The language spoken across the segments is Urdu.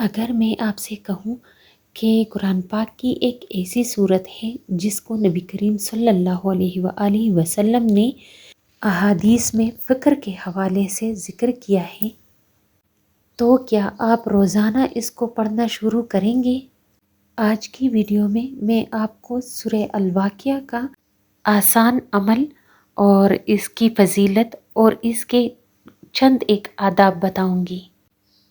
اگر میں آپ سے کہوں کہ قرآن پاک کی ایک ایسی صورت ہے جس کو نبی کریم صلی اللہ علیہ وآلہ وسلم نے احادیث میں فکر کے حوالے سے ذکر کیا ہے، تو کیا آپ روزانہ اس کو پڑھنا شروع کریں گے؟ آج کی ویڈیو میں آپ کو سورہ الواقعہ کا آسان عمل اور اس کی فضیلت اور اس کے چند ایک آداب بتاؤں گی۔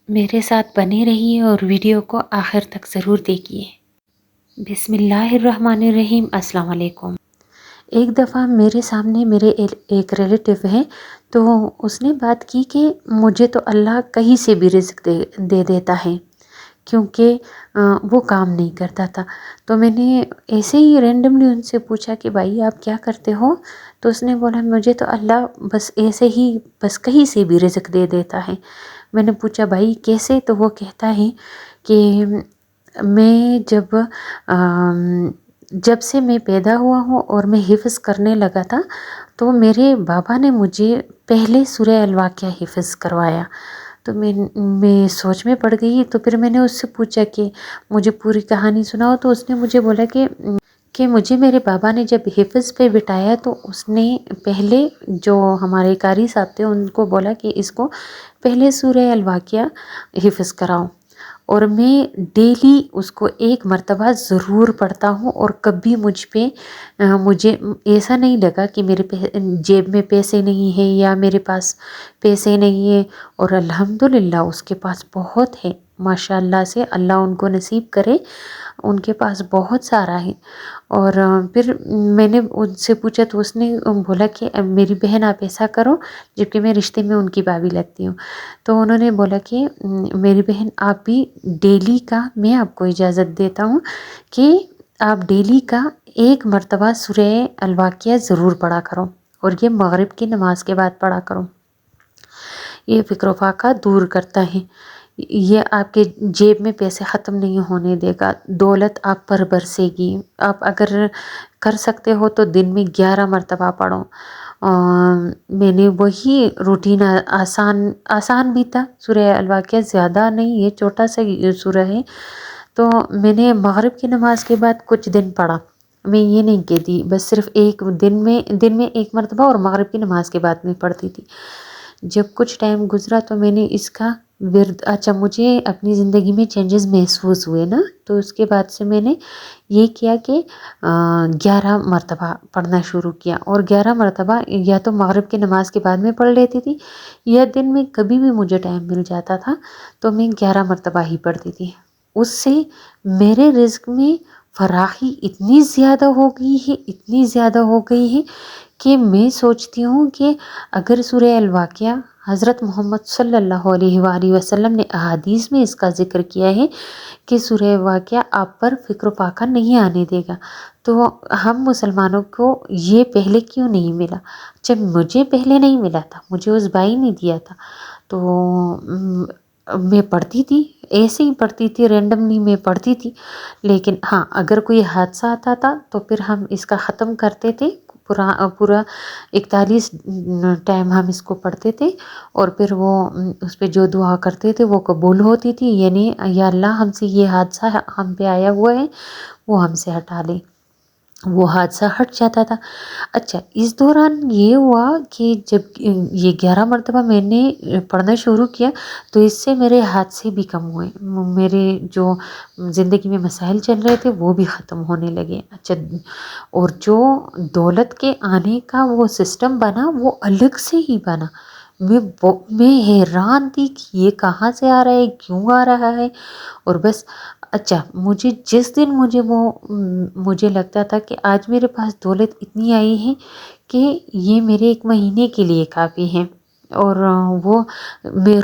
میرے ساتھ بنے رہیے اور ویڈیو کو آخر تک ضرور دیکھیے۔ بسم اللہ الرحمن الرحیم۔ السلام علیکم۔ ایک دفعہ میرے سامنے میرے ایک ریلیٹیو ہے، تو اس نے بات کی کہ مجھے تو اللہ کہیں سے بھی رزق دے دیتا ہے، کیونکہ وہ کام نہیں کرتا تھا۔ تو میں نے ایسے ہی رینڈملی ان سے پوچھا کہ بھائی آپ کیا کرتے ہو؟ تو اس نے بولا مجھے تو اللہ بس ایسے ہی بس کہیں سے بھی رزق دے دیتا ہے۔ میں نے پوچھا بھائی کیسے؟ تو وہ کہتا ہے کہ میں جب سے میں پیدا ہوا ہوں اور میں حفظ کرنے لگا تھا، تو میرے بابا نے مجھے پہلے سورہ الواقعہ حفظ کروایا۔ تو میں سوچ میں پڑ گئی۔ تو پھر میں نے اس سے پوچھا کہ مجھے پوری کہانی سناؤ۔ تو اس نے مجھے بولا کہ مجھے میرے بابا نے جب حفظ پہ بٹھایا تو اس نے پہلے جو ہمارے قاری صاحب تھے ان کو بولا کہ اس کو پہلے سورہ الواقعہ حفظ کراؤ، اور میں ڈیلی اس کو ایک مرتبہ ضرور پڑھتا ہوں، اور کبھی مجھے ایسا نہیں لگا کہ میرے جیب میں پیسے نہیں ہیں یا میرے پاس پیسے نہیں ہیں، اور الحمدللہ اس کے پاس بہت ہے، ماشاءاللہ سے اللہ ان کو نصیب کرے، ان کے پاس بہت سارا ہے۔ اور پھر میں نے ان سے پوچھا تو اس نے بولا کہ میری بہن آپ ایسا کرو، جبکہ میں رشتے میں ان کی بھابھی لگتی ہوں، تو انہوں نے بولا کہ میری بہن آپ بھی ڈیلی کا، میں آپ کو اجازت دیتا ہوں کہ آپ ڈیلی کا ایک مرتبہ سورہ الواقعہ ضرور پڑھا کرو، اور یہ مغرب کی نماز کے بعد پڑھا کرو۔ یہ فکر و فاقہ دور کرتا ہے، یہ آپ کے جیب میں پیسے ختم نہیں ہونے دے گا، دولت آپ پر برسے گی۔ آپ اگر کر سکتے ہو تو دن میں 11 مرتبہ پڑھو۔ میں نے وہی روٹین، آسان بھی تھا، سورہ الواقعہ زیادہ نہیں، یہ چھوٹا سا سورہ ہے، تو میں نے مغرب کی نماز کے بعد کچھ دن پڑھا۔ میں یہ نہیں کہتی بس صرف ایک دن میں ایک مرتبہ، اور مغرب کی نماز کے بعد میں پڑھتی تھی۔ جب کچھ ٹائم گزرا تو میں نے اس کا مجھے اپنی زندگی میں چینجز محسوس ہوئے نا، تو اس کے بعد سے میں نے یہ کیا کہ 11 مرتبہ پڑھنا شروع کیا، اور 11 مرتبہ یا تو مغرب کی نماز کے بعد میں پڑھ لیتی تھی، یا دن میں کبھی بھی مجھے ٹائم مل جاتا تھا تو میں 11 مرتبہ ہی پڑھتی تھی۔ اس سے میرے رزق میں فراخی اتنی زیادہ ہو گئی ہے کہ میں سوچتی ہوں کہ اگر سورہ الواقعہ حضرت محمد صلی اللہ علیہ وآلہ وسلم نے احادیث میں اس کا ذکر کیا ہے کہ سورہ واقعہ آپ پر فکر و فاقہ نہیں آنے دے گا، تو ہم مسلمانوں کو یہ پہلے کیوں نہیں ملا؟ جب مجھے پہلے نہیں ملا تھا، مجھے اس بھائی نے دیا تھا، تو میں پڑھتی تھی، ایسے ہی پڑھتی تھی، رینڈملی میں پڑھتی تھی۔ لیکن ہاں، اگر کوئی حادثہ آتا تھا تو پھر ہم اس کا ختم کرتے تھے، پورا 41 ٹائم ہم اس کو پڑھتے تھے، اور پھر وہ اس پہ جو دعا کرتے تھے وہ قبول ہوتی تھی، یعنی یا اللہ ہم سے یہ حادثہ ہم پہ آیا ہوا ہے وہ ہم سے ہٹا لے، وہ حادثہ ہٹ جاتا تھا۔ اچھا، اس دوران یہ ہوا کہ جب یہ 11 مرتبہ میں نے پڑھنا شروع کیا تو اس سے میرے حادثے بھی کم ہوئے، میرے جو زندگی میں مسائل چل رہے تھے وہ بھی ختم ہونے لگے۔ اچھا، اور جو دولت کے آنے کا وہ سسٹم بنا وہ الگ سے ہی بنا۔ میں حیران تھی کہ یہ کہاں سے آ رہا ہے، کیوں آ رہا ہے، اور بس اچھا جس دن مجھے لگتا تھا کہ آج میرے پاس دولت اتنی آئی ہے کہ یہ میرے 1 مہینے کے لیے کافی ہے، اور میں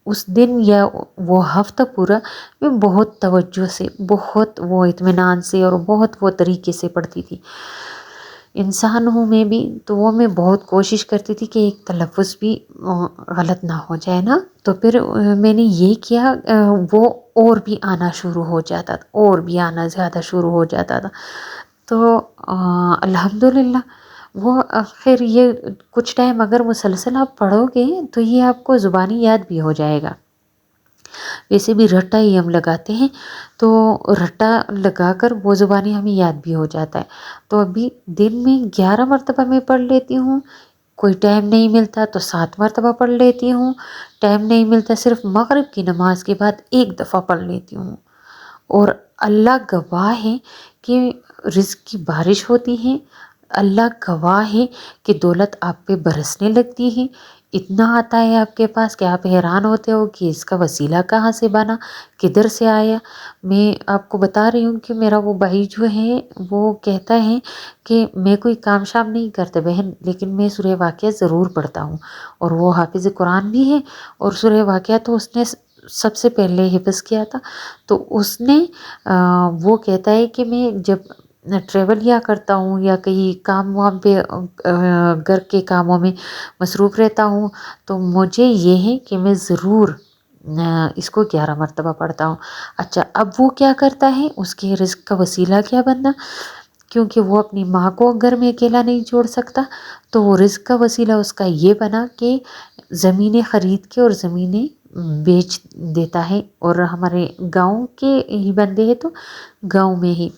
اس دن یا وہ ہفتہ پورا میں بہت توجہ سے، بہت وہ اطمینان سے اور بہت وہ طریقے سے پڑھتی تھی۔ انسان ہوں میں بھی، تو وہ میں بہت کوشش کرتی تھی کہ ایک تلفظ بھی غلط نہ ہو جائے نا، تو پھر میں نے یہ کیا، وہ اور بھی آنا شروع ہو جاتا تھا، اور بھی آنا زیادہ شروع ہو جاتا تھا، تو الحمدللہ وہ پھر یہ کچھ ٹائم اگر مسلسل آپ پڑھو گے تو یہ آپ کو زبانی یاد بھی ہو جائے گا۔ ویسے بھی رٹا ہی ہم لگاتے ہیں، تو رٹا لگا کر وہ زبانی ہمیں یاد بھی ہو جاتا ہے۔ تو ابھی دن میں 11 مرتبہ میں پڑھ لیتی ہوں، کوئی ٹائم نہیں ملتا تو 7 مرتبہ پڑھ لیتی ہوں، ٹائم نہیں ملتا صرف مغرب کی نماز کے بعد 1 دفعہ پڑھ لیتی ہوں۔ اور اللہ گواہ ہے کہ رزق کی بارش ہوتی ہے، اللہ گواہ ہے کہ دولت آپ پہ برسنے لگتی ہے، اتنا آتا ہے آپ کے پاس کہ آپ حیران ہوتے ہو کہ اس کا وسیلہ کہاں سے بنا، کدھر سے آیا۔ میں آپ کو بتا رہی ہوں کہ میرا وہ بھائی جو ہے وہ کہتا ہے کہ میں کوئی کام شام نہیں کرتا بہن، لیکن میں سورہ واقعہ ضرور پڑھتا ہوں، اور وہ حافظ قرآن بھی ہے، اور سورہ واقعہ تو اس نے سب سے پہلے حفظ کیا تھا۔ تو اس نے وہ کہتا ہے کہ میں جب ٹریول یا کرتا ہوں یا کہیں کام وام پہ گھر کے کاموں میں مصروف رہتا ہوں، تو مجھے یہ ہے کہ میں ضرور اس کو 11 مرتبہ پڑھتا ہوں۔ اچھا، اب وہ کیا کرتا ہے، اس کے رزق کا وسیلہ کیا بننا، کیونکہ وہ اپنی ماں کو گھر میں اکیلا نہیں چھوڑ سکتا، تو وہ رزق کا وسیلہ اس کا یہ بنا کہ زمینیں خرید کے اور زمینیں بیچ دیتا ہے، اور ہمارے گاؤں کے ہی بندے ہیں تو گاؤں میں ہی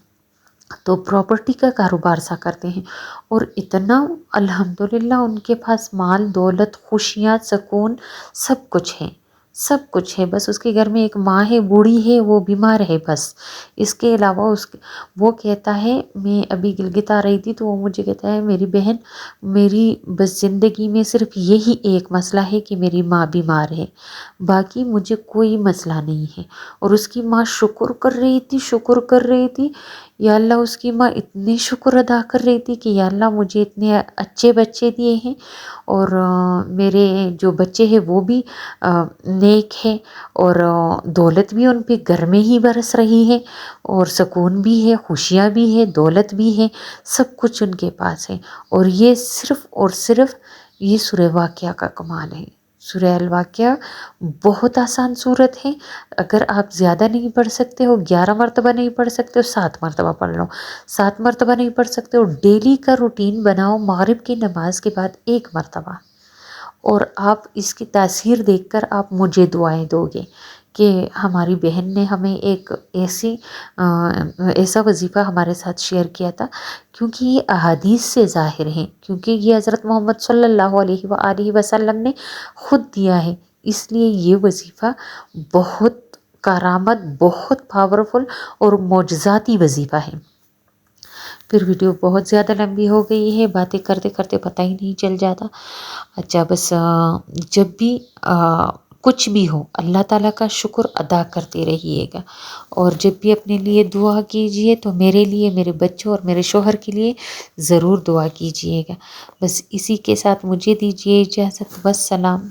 تو پراپرٹی کا کاروبار سا کرتے ہیں، اور اتنا الحمدللہ ان کے پاس مال دولت خوشیاں سکون سب کچھ ہے، سب کچھ ہے۔ بس اس کے گھر میں ایک ماں ہے، بوڑھی ہے، وہ بیمار ہے بس، اس کے علاوہ وہ کہتا ہے، میں ابھی گلگت آ رہی تھی تو وہ مجھے کہتا ہے میری بہن، میری بس زندگی میں صرف یہی ایک مسئلہ ہے کہ میری ماں بیمار ہے، باقی مجھے کوئی مسئلہ نہیں ہے۔ اور اس کی ماں شکر کر رہی تھی، شکر کر رہی تھی، یا اللہ اس کی ماں اتنے شکر ادا کر رہی تھی کہ یا اللہ مجھے اتنے اچھے بچے دیے ہیں، اور میرے جو بچے ہیں وہ بھی نیک ہے، اور دولت بھی ان پہ گھر میں ہی برس رہی ہے، اور سکون بھی ہے، خوشیاں بھی ہے، دولت بھی ہے، سب کچھ ان کے پاس ہے۔ اور یہ صرف اور صرف یہ سورہ واقعہ کا کمال ہے۔ سورہ الواقعہ بہت آسان سورت ہے، اگر آپ زیادہ نہیں پڑھ سکتے ہو، 11 مرتبہ نہیں پڑھ سکتے ہو، 7 مرتبہ پڑھ لو، 7 مرتبہ نہیں پڑھ سکتے ہو، ڈیلی کا روٹین بناؤ، مغرب کی نماز کے بعد 1 مرتبہ، اور آپ اس کی تاثیر دیکھ کر آپ مجھے دعائیں دو گے کہ ہماری بہن نے ہمیں ایک ایسا وظیفہ ہمارے ساتھ شیئر کیا تھا، کیونکہ یہ احادیث سے ظاہر ہیں، کیونکہ یہ حضرت محمد صلی اللہ علیہ وآلہ وسلم نے خود دیا ہے، اس لیے یہ وظیفہ بہت کارآمد، بہت پاورفل اور معجزاتی وظیفہ ہے۔ پھر ویڈیو بہت زیادہ لمبی ہو گئی ہے، باتیں کرتے کرتے پتہ ہی نہیں چل جاتا۔ اچھا، بس جب بھی کچھ بھی ہو اللہ تعالیٰ کا شکر ادا کرتے رہیے گا، اور جب بھی اپنے لیے دعا کیجئے تو میرے لیے، میرے بچوں اور میرے شوہر کے لیے ضرور دعا کیجئے گا۔ بس اسی کے ساتھ مجھے دیجئے اجازت، والسلام۔